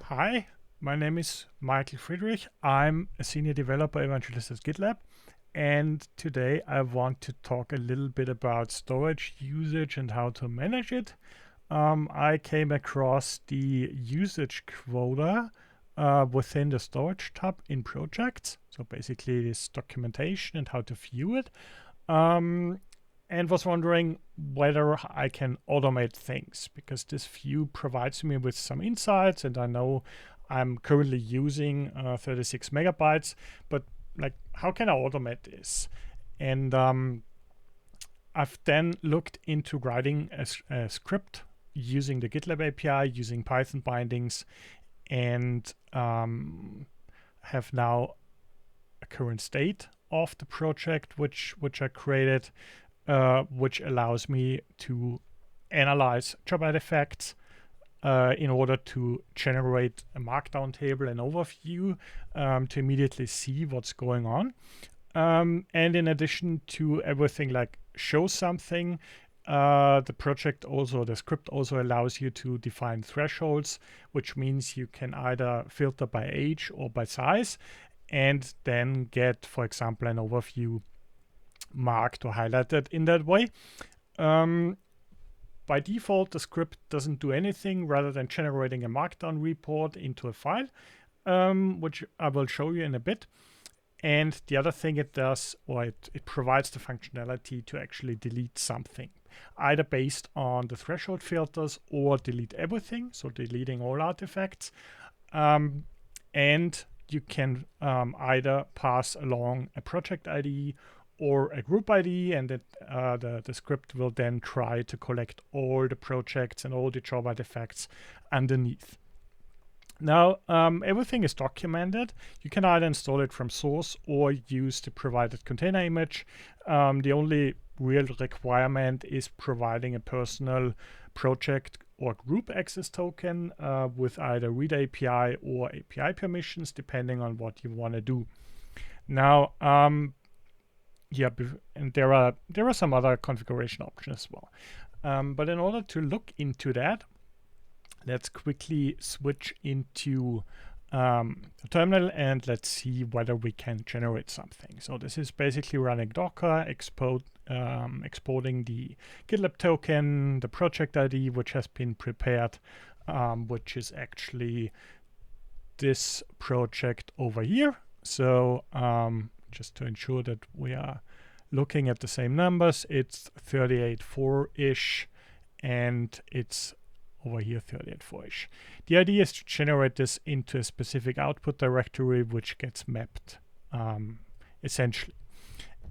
Hi, my name is Michael Friedrich. I'm a senior developer evangelist at GitLab. And today I want to talk a little bit about storage usage and how to manage it. I came across the usage quota within the storage tab in projects. So basically this documentation and how to view it. And was wondering whether I can automate things, because this view provides me with some insights, and I know I'm currently using 36 megabytes, but like, how can I automate this? And I've then looked into writing a script using the GitLab API, using Python bindings, and have now a current state of the project which I created, which allows me to analyze job artifacts in order to generate a markdown table and overview to immediately see what's going on. And in addition to everything like show something, the script also allows you to define thresholds, which means you can either filter by age or by size, and then get, for example, an overview marked or highlighted in that way. By default, the script doesn't do anything rather than generating a markdown report into a file, which I will show you in a bit. And the other thing it does, or it provides the functionality to actually delete something, either based on the threshold filters or delete everything, so deleting all artifacts. And you can either pass along a project ID or a group ID, and the script will then try to collect all the projects and all the job artifacts underneath. Now, everything is documented. You can either install it from source or use the provided container image. The only real requirement is providing a personal project or group access token with either read API or API permissions, depending on what you want to do. Now, and there are some other configuration options as well. But in order to look into that, let's quickly switch into the terminal and let's see whether we can generate something. So this is basically running Docker, exporting the GitLab token, the project ID, which has been prepared, which is actually this project over here. So just to ensure that we are looking at the same numbers, it's 38.4-ish, and it's over here 38.4-ish. The idea is to generate this into a specific output directory, which gets mapped essentially.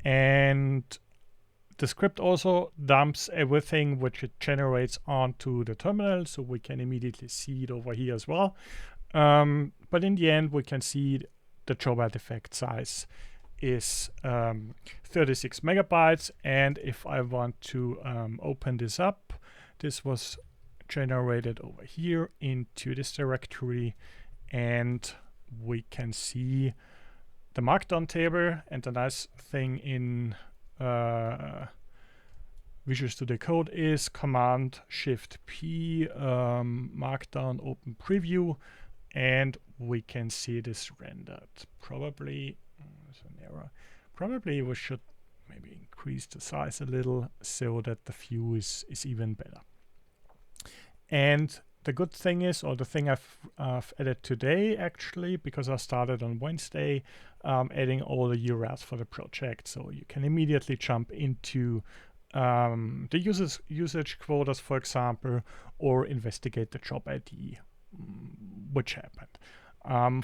And the script also dumps everything which it generates onto the terminal, so we can immediately see it over here as well. But in the end, we can see the job artifact size is 36 megabytes. And if I want to open this up, this was generated over here into this directory, and we can see the markdown table. And the nice thing in Visual Studio Code is Command-Shift-P, markdown open preview, and we can see this rendered. Probably there's an error. Probably we should maybe increase the size a little so that the view is even better. And the good thing is, or the thing I've added today actually, because I started on Wednesday, adding all the URLs for the project, so you can immediately jump into the usage quotas, for example, or investigate the job ID, which happened.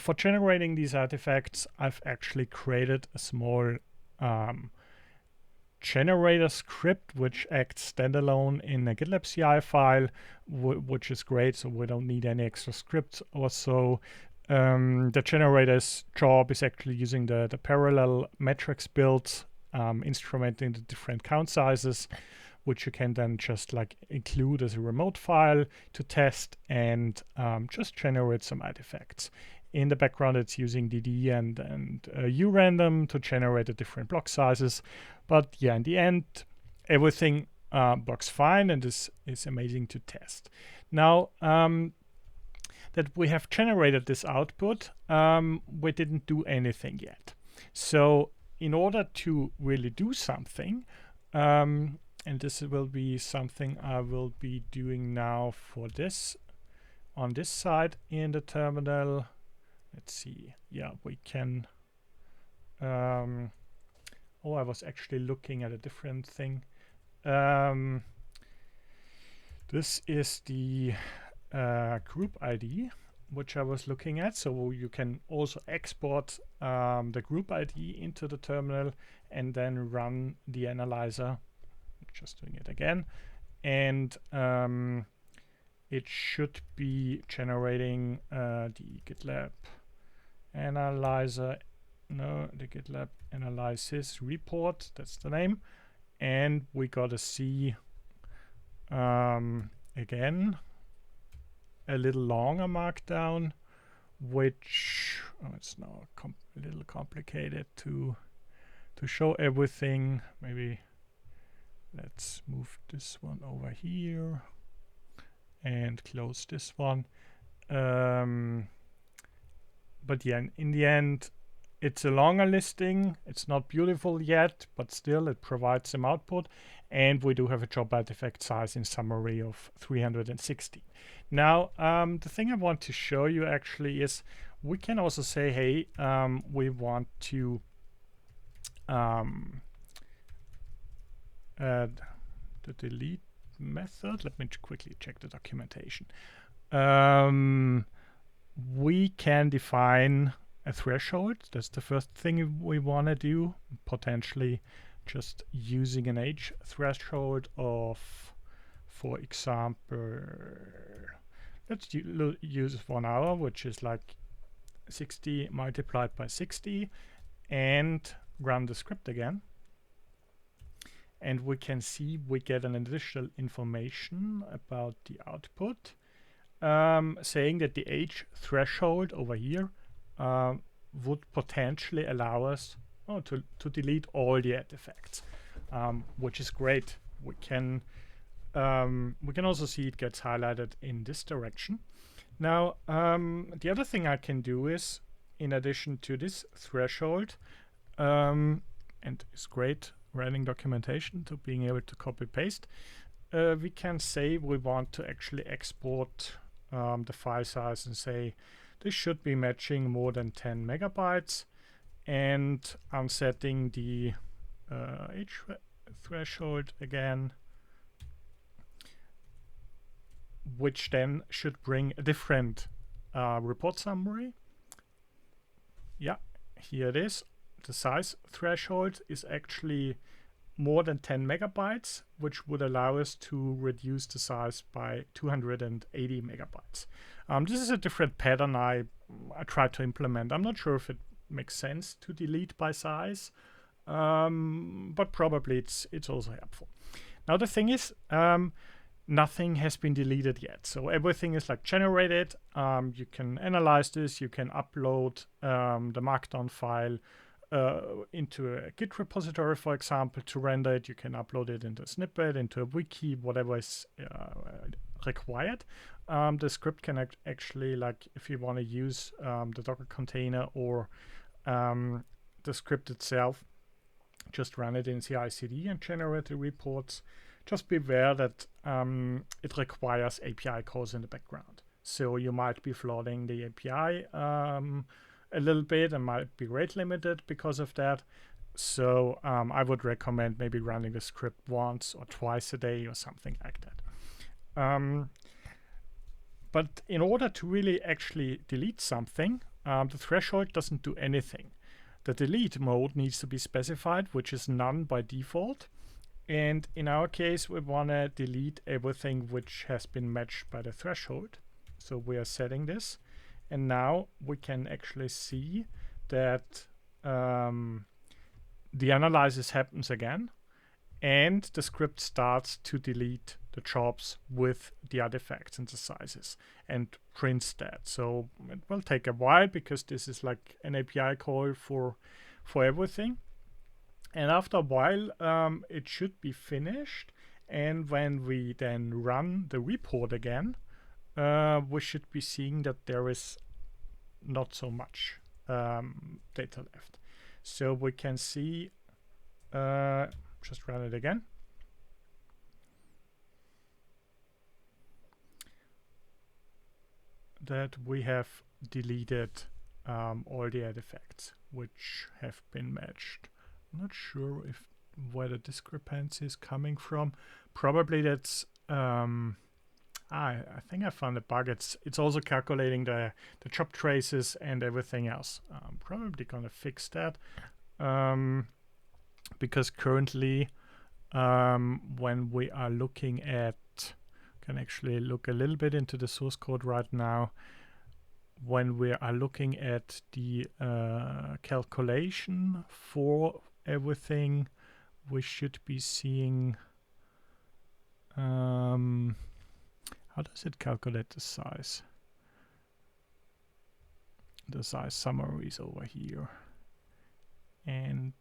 For generating these artifacts, I've actually created a small generator script which acts standalone in a GitLab CI file, which is great, so we don't need any extra scripts or so. The generator's job is actually using the parallel metrics builds, instrumenting the different count sizes, which you can then just like include as a remote file to test and just generate some artifacts. In the background, it's using DD and urandom to generate the different block sizes. But yeah, in the end, everything works fine and is amazing to test. Now, that we have generated this output. We didn't do anything yet. So in order to really do something, and this will be something I will be doing now for this on this side in the terminal. Let's see. Yeah, we can. Oh, I was actually looking at a different thing. This is the group ID, which I was looking at. So you can also export the group ID into the terminal and then run the analyzer. Just doing it again. And it should be generating the GitLab Analyzer. No, the GitLab Analysis report. That's the name. And we got to see again a little longer markdown, which it's now a little complicated to show everything. Maybe let's move this one over here and close this one. But yeah, in the end, it's a longer listing. It's not beautiful yet, but still it provides some output. And we do have a job artifact size in summary of 360. Now, the thing I want to show you actually is we can also say, hey, we want to add the delete method. Let me quickly check the documentation. We can define a threshold. That's the first thing we want to do, potentially just using an age threshold of, for example, let's use 1 hour, which is like 60 multiplied by 60, and run the script again. And we can see we get an additional information about the output, saying that the age threshold over here would potentially allow us to delete all the artifacts, which is great. We can also see it gets highlighted in this direction. Now, the other thing I can do is, in addition to this threshold, and it's great writing documentation to being able to copy paste, we can say we want to actually export the file size and say this should be matching more than 10 megabytes, and I'm setting the age threshold again, which then should bring a different report summary. Yeah, here it is. The size threshold is actually more than 10 megabytes, which would allow us to reduce the size by 280 megabytes. This is a different pattern I tried to implement. I'm not sure if it makes sense to delete by size, but probably it's also helpful. Now the thing is, nothing has been deleted yet, so everything is like generated. You can analyze this. You can upload the markdown file into a Git repository, for example, to render it. You can upload it into a snippet, into a wiki, whatever is required. The script can actually, like, if you want to use the Docker container or the script itself, just run it in CI/CD and generate the reports. Just be aware that it requires API calls in the background. So you might be flooding the API a little bit and might be rate limited because of that. So I would recommend maybe running the script once or twice a day or something like that. But in order to really actually delete something, the threshold doesn't do anything. The delete mode needs to be specified, which is none by default. And in our case, we want to delete everything which has been matched by the threshold. So we are setting this. And now we can actually see that the analysis happens again. And the script starts to delete the jobs with the artifacts and the sizes and prints that. So it will take a while because this is like an API call for everything. And after a while, it should be finished. And when we then run the report again, we should be seeing that there is not so much data left. So we can see, just run it again. That we have deleted all the artifacts which have been matched. I'm not sure if where the discrepancy is coming from. Probably that's I think I found a bug. It's also calculating the job traces and everything else. I'm probably gonna fix that because currently when we are looking at, can actually look a little bit into the source code right now. When we are looking at the calculation for everything, we should be seeing how does it calculate the size? The size summary is over here, and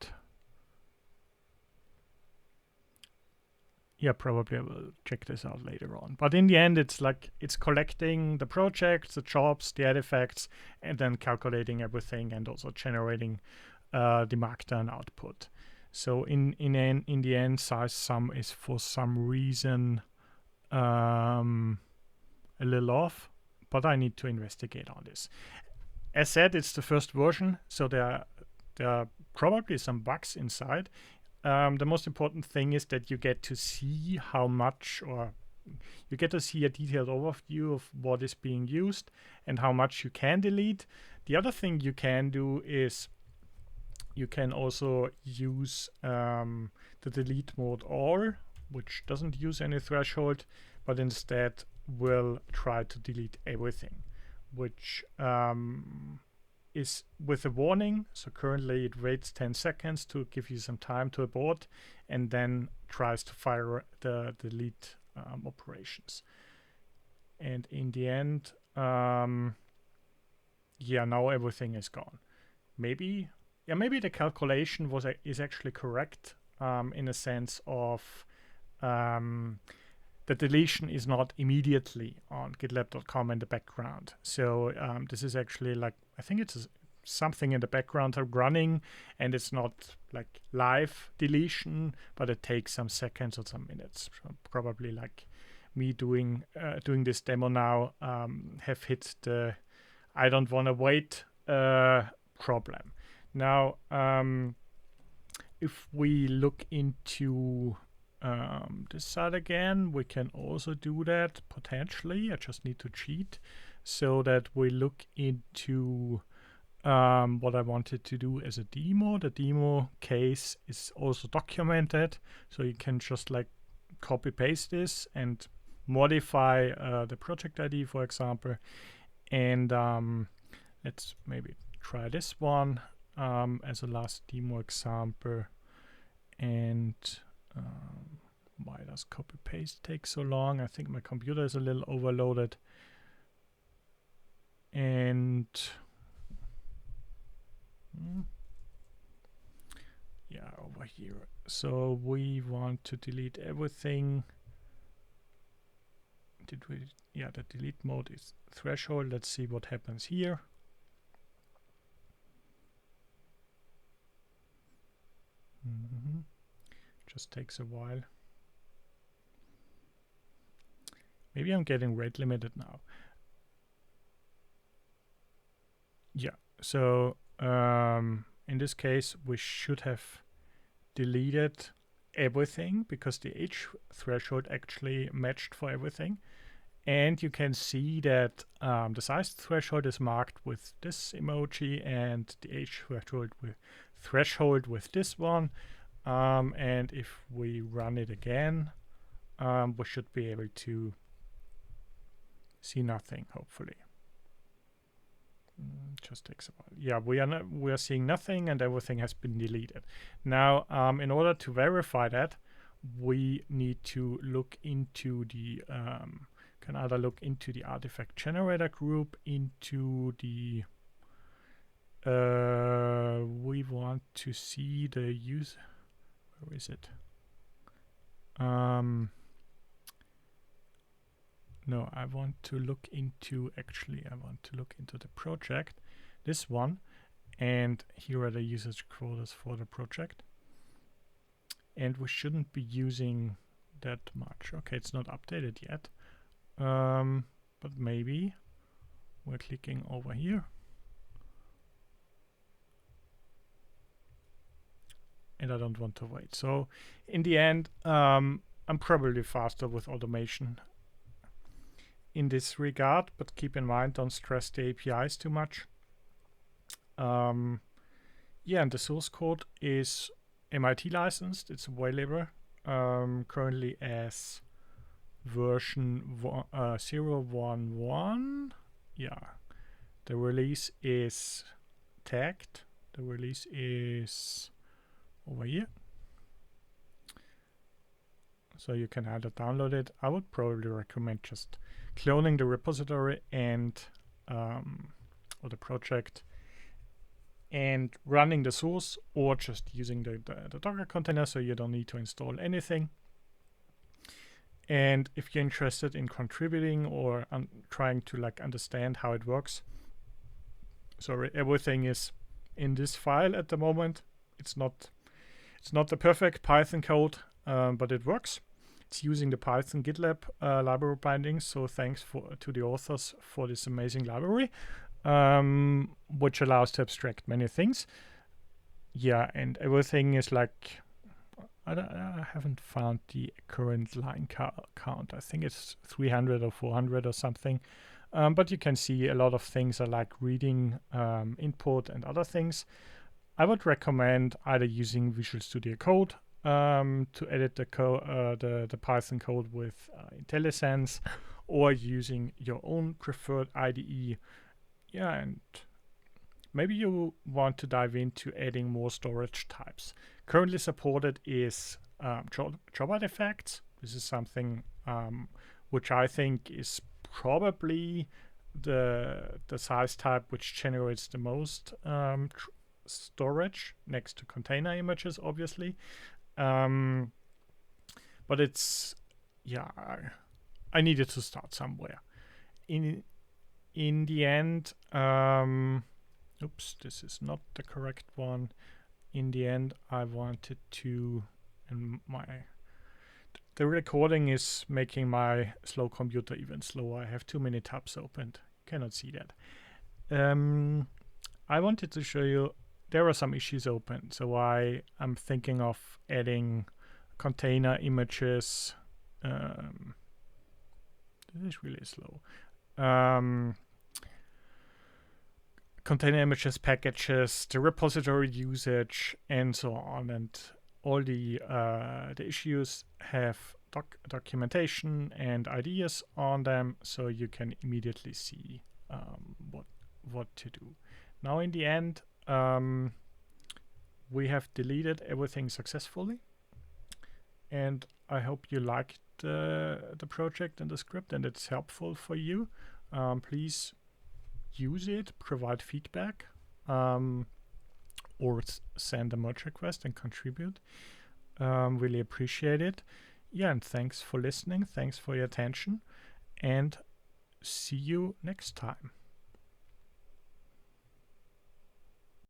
yeah, probably I will check this out later on. But in the end, it's like it's collecting the projects, the jobs, the artifacts, and then calculating everything, and also generating the markdown output. So in the end, size sum is for some reason a little off, but I need to investigate on this. As said, it's the first version, so there are probably some bugs inside. The most important thing is that you get to see how much, or you get to see a detailed overview of what is being used and how much you can delete. The other thing you can do is you can also use the delete mode all, which doesn't use any threshold, but instead will try to delete everything, which is with a warning. So currently it waits 10 seconds to give you some time to abort, and then tries to fire the delete operations. And in the end, yeah, now everything is gone. Maybe the calculation is actually correct in a sense of the deletion is not immediately on GitLab.com in the background. So this is actually like, I think it's something in the background running, and it's not like live deletion, but it takes some seconds or some minutes. So probably like me doing this demo now have hit the I don't want to wait problem. Now, if we look into this side again, we can also do that potentially. I just need to cheat so that we look into what I wanted to do as a demo. The demo case is also documented, so you can just like copy paste this and modify the project ID, for example. And let's maybe try this one as a last demo example. And why does copy paste take so long? I think my computer is a little overloaded. And yeah, over here. So we want to delete everything. Did we? Yeah, the delete mode is threshold. Let's see what happens here. Just takes a while. Maybe I'm getting rate limited now. Yeah, so in this case, we should have deleted everything because the age threshold actually matched for everything. And you can see that the size threshold is marked with this emoji and the age threshold with this one. And if we run it again, we should be able to see nothing, hopefully. Just takes a while. Yeah, we are seeing nothing, and everything has been deleted. Now, in order to verify that, we need to look into the can either look into the artifact generator group, into the we want to see the user. Where is it? no, I want to look into, actually, I want to look into the project, this one, and here are the usage quotas for the project. And we shouldn't be using that much. Okay, it's not updated yet, but maybe we're clicking over here. And I don't want to wait. So in the end, I'm probably faster with automation in this regard, but keep in mind, don't stress the APIs too much. Yeah, and the source code is MIT licensed. It's available currently as version 0.1.1. Yeah, the release is tagged. The release is over here, so you can either download it. I would probably recommend just cloning the repository and or the project and running the source, or just using the Docker container, so you don't need to install anything. And if you're interested in contributing or trying to like understand how it works, so everything is in this file at the moment. It's not the perfect Python code, but it works. It's using the Python GitLab library bindings. So thanks to the authors for this amazing library, which allows to abstract many things. Yeah, and everything is like, I haven't found the current line count. I think it's 300 or 400 or something. But you can see a lot of things are like reading input and other things. I would recommend either using Visual Studio Code to edit the Python code with IntelliSense, or using your own preferred IDE. Yeah, and maybe you want to dive into adding more storage types. Currently supported is job artifacts. This is something which I think is probably the size type which generates the most storage, next to container images, obviously. But it's, yeah, I needed to start somewhere. In the end, oops, this is not the correct one. In the end, I wanted to, and the recording is making my slow computer even slower. I have too many tabs opened. Cannot see that. I wanted to show you there are some issues open. So I am thinking of adding container images. This is really slow. Container images, packages, the repository usage, and so on. And all the issues have documentation and ideas on them, so you can immediately see what to do. Now in the end, we have deleted everything successfully, and I hope you liked the project and the script, and it's helpful for you. Please use it, provide feedback, or send a merge request and contribute. Really appreciate it. Yeah, and thanks for listening. Thanks for your attention, and see you next time.